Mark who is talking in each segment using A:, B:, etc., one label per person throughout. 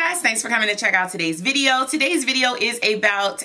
A: guys, thanks for coming to check out today's video. Today's video is about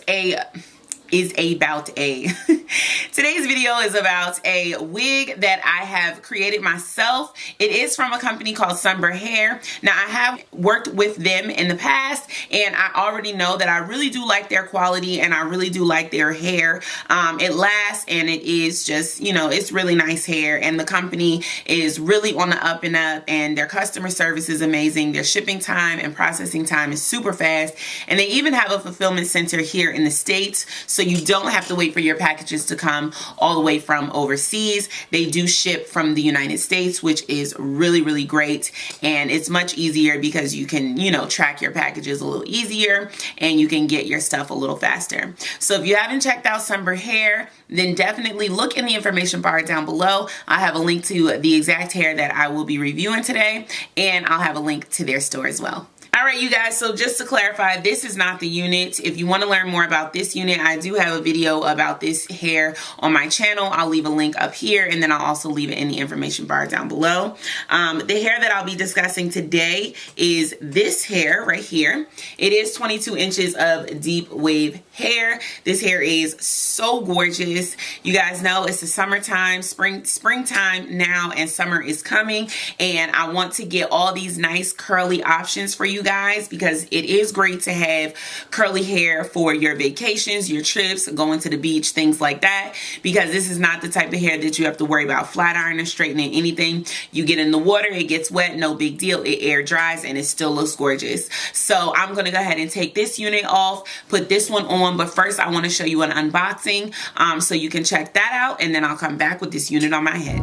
A: today's video is about a wig that I have created myself. It is from a company called Sunber hair. Now I have worked with them in the past and I already know that I really do like their quality and I really do like their hair. It lasts and it is just, you know, it's really nice hair, and the company is really on the up and up, and their customer service is amazing. Their shipping time and processing time is super fast, and they even have a fulfillment center here in the States, so you don't have to wait for your packages to come all the way from overseas. They do ship from the United States, which is really, really great, and it's much easier because you can, you know, track your packages a little easier and you can get your stuff a little faster. So if you haven't checked out Sunber hair, then definitely look in the information bar down below. I have a link to the exact hair that I will be reviewing today, and I'll have a link to their store as well. Alright you guys, so just to clarify, this is not the unit. If you want to learn more about this unit, I do have a video about this hair on my channel. I'll leave a link up here, and then I'll also leave it in the information bar down below. The hair that I'll be discussing today is this hair right here. It is 22 inches of deep wave hair. This hair is so gorgeous. You guys know it's the summertime, springtime now, and summer is coming, and I want to get all these nice curly options for you guys, because it is great to have curly hair for your vacations, your trips, going to the beach, things like that, because this is not the type of hair that you have to worry about flat ironing, straightening, anything. You get in the water, it gets wet, no big deal, it air dries, and it still looks gorgeous. So I'm gonna go ahead and take this unit off, put this one on, but first I want to show you an unboxing so you can check that out, and then I'll come back with this unit on my head.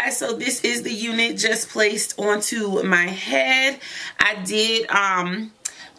A: So this is the unit just placed onto my head. I did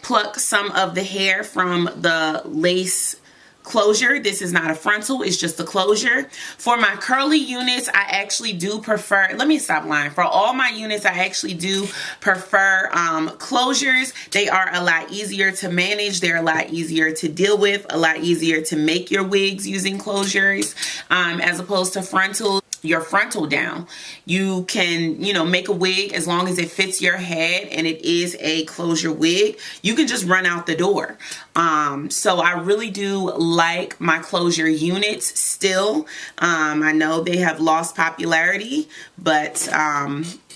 A: pluck some of the hair from the lace closure. This is not a frontal, it's just a closure. For my curly units, I actually do prefer, let me stop lying. For all my units, I actually do prefer closures. They are a lot easier to manage. They're a lot easier to deal with, a lot easier to make your wigs using closures as opposed to frontals. Your frontal down, you can, you know, make a wig as long as it fits your head and it is a closure wig. You can just run out the door. So I really do like my closure units still. I know they have lost popularity, but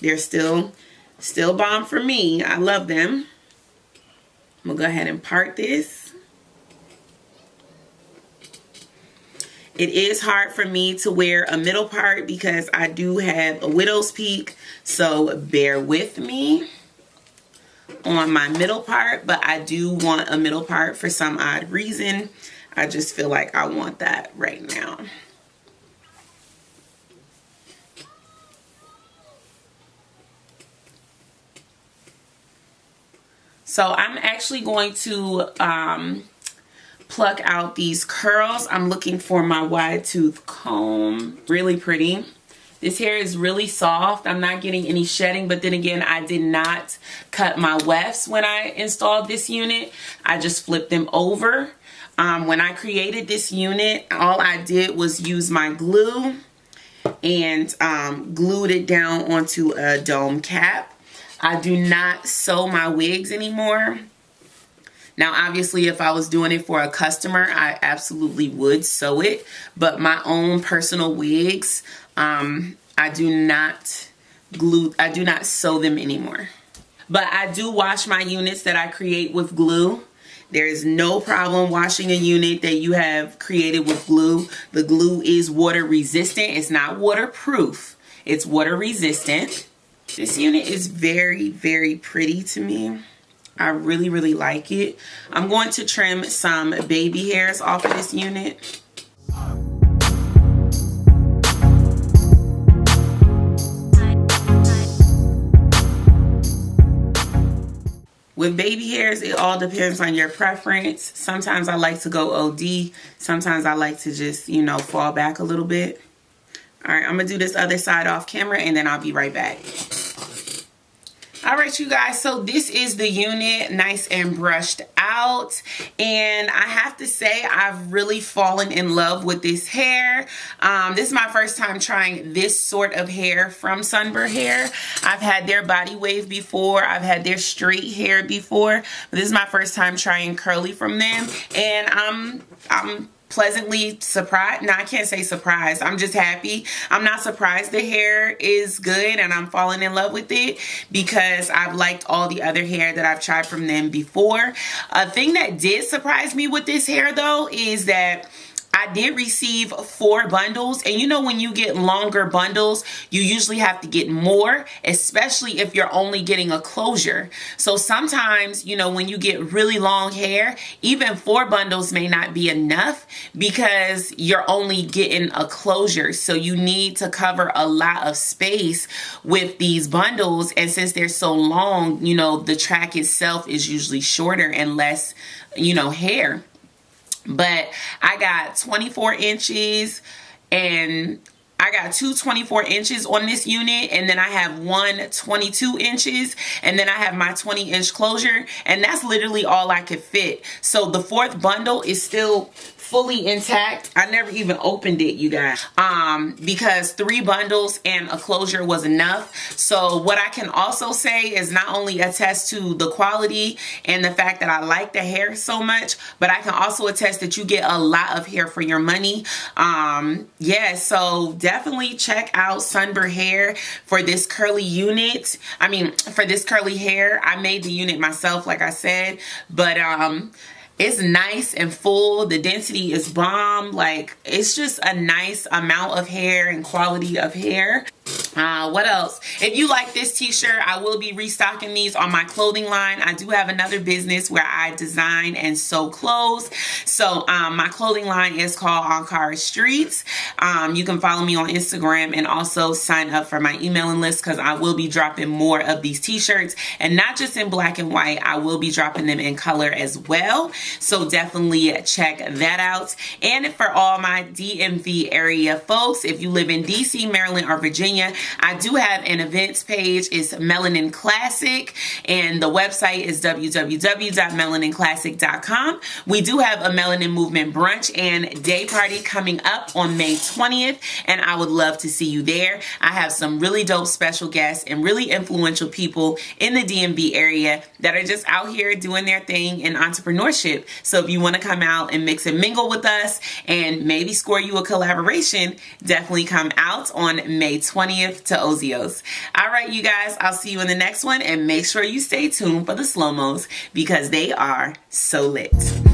A: they're still bomb for me. I love them. I'm gonna go ahead and part this. It is hard for me to wear a middle part because I do have a widow's peak, so bear with me on my middle part, but I do want a middle part for some odd reason. I just feel like I want that right now. So I'm actually going to pluck out these curls. I'm looking for my wide tooth comb. Really pretty. This hair is really soft. I'm not getting any shedding, but then again, I did not cut my wefts when I installed this unit. I just flipped them over. When I created this unit, all I did was use my glue and glued it down onto a dome cap. I do not sew my wigs anymore. Now, obviously, if I was doing it for a customer, I absolutely would sew it. But my own personal wigs, I do not sew them anymore. But I do wash my units that I create with glue. There is no problem washing a unit that you have created with glue. The glue is water resistant. It's not waterproof. It's water resistant. This unit is very, very pretty to me. I really, really like it. I'm going to trim some baby hairs off of this unit. with baby hairs, it all depends on your preference. Sometimes I like to go OD. Sometimes I like to just, you know, fall back a little bit. All right, I'm gonna do this other side off camera and then I'll be right back. All right, you guys, so this is the unit, nice and brushed out, and I have to say I've really fallen in love with this hair. This is my first time trying this sort of hair from Sunber Hair. I've had their body wave before, I've had their straight hair before, but this is my first time trying curly from them, and I'm pleasantly surprised. No, I can't say surprised. I'm just happy. I'm not surprised the hair is good and I'm falling in love with it because I've liked all the other hair that I've tried from them before. A thing that did surprise me with this hair though is that I did receive 4 bundles, and you know when you get longer bundles, you usually have to get more, especially if you're only getting a closure. So sometimes, you know, when you get really long hair, even 4 bundles may not be enough because you're only getting a closure. So you need to cover a lot of space with these bundles, and since they're so long, you know, the track itself is usually shorter and less, you know, hair. But I got 24 inches and I got 2 24 inches on this unit, and then I have one 22 inches, and then I have my 20-inch closure, and that's literally all I could fit. So the 4th bundle is still fully intact. I never even opened it, you guys, because 3 bundles and a closure was enough. So what I can also say is not only attest to the quality and the fact that I like the hair so much, but I can also attest that you get a lot of hair for your money. Yeah, so definitely check out Sunber Hair for this curly unit. I mean, for this curly hair. I made the unit myself, like I said, but it's nice and full. The density is bomb. Like, it's just a nice amount of hair and quality of hair. What else? If you like this t-shirt, I will be restocking these on my clothing line. I do have another business where I design and sew clothes. So my clothing line is called Ankara Streets. You can follow me on Instagram and also sign up for my emailing list because I will be dropping more of these t-shirts, and not just in black and white. I will be dropping them in color as well. So definitely check that out. And for all my DMV area folks, if you live in DC, Maryland, or Virginia, I do have an events page. It's Melanin Classic, and the website is www.melaninclassic.com. We do have a Melanin Movement brunch and day party coming up on May 20th, and I would love to see you there. I have some really dope special guests and really influential people in the DMV area that are just out here doing their thing in entrepreneurship. So if you want to come out and mix and mingle with us and maybe score you a collaboration, definitely come out on May 20th to Ozios. All right, you guys, I'll see you in the next one, and make sure you stay tuned for the slow-mos because they are so lit.